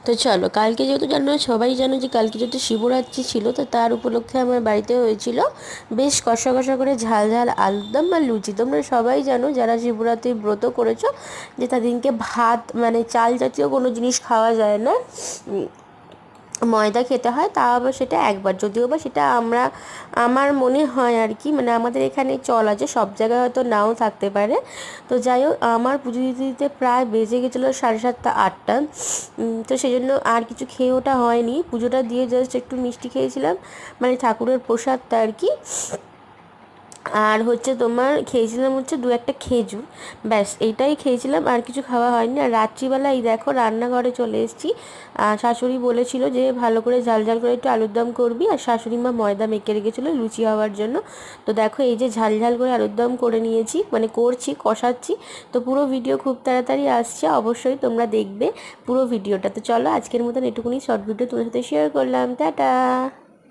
তো চলো, কালকে যেহেতু জানো, সবাই জানো যে কালকে যেহেতু শিবরাত্রি ছিল, তো তার উপলক্ষে আমার বাড়িতে হয়েছিল বেশ কষা কষা করে ঝাল ঝাল আলুরদম আর লুচি। তোমরা সবাই জানো যারা শিবরাত্রি ব্রত করেছো যে তাদেরকে ভাত মানে চাল জাতীয় কোনো জিনিস খাওয়া যায় না, ময়দা খেতে হয়। তা আবার সেটা একবার, যদিও বা সেটা আমার মনে হয় আর কি, মানে আমাদের এখানে চল আছে, সব জায়গায় হয়তো নাও থাকতে পারে। তো যাই হোক, আমার পুজো দিতে দিতে প্রায় বেজে গেছিলো 7:30 8টা। তো সেই জন্য আর কিছু খেয়ে ওঠা হয়নি, পুজোটা দিয়ে জাস্ট একটু মিষ্টি খেয়েছিলাম, মানে ঠাকুরের প্রসাদটা আর কি। আর হচ্ছে তোমার খেয়েছিলাম হচ্ছে দু একটা খেজুর, ব্যাস এইটাই খেয়েছিলাম, আর কিছু খাওয়া হয়নি। আর রাত্রিবেলা এই দেখো রান্নাঘরে চলে এসেছি। শাশুড়ি বলেছিল যে ভালো করে ঝাল ঝাল করে একটু আলুর দম করবি, আর শাশুড়ি মা ময়দা মেখে রেখেছিলো লুচি হওয়ার জন্য। তো দেখো এই যে ঝাল ঝাল করে আলুর দম করে নিয়েছি, মানে করছি, কষাচ্ছি। তো পুরো ভিডিও খুব তাড়াতাড়ি আসছে, অবশ্যই তোমরা দেখবে পুরো ভিডিওটা। তো চলো, আজকের মতন এটুকুনি শর্ট ভিডিও তোমার সাথে শেয়ার করলাম। টাটা।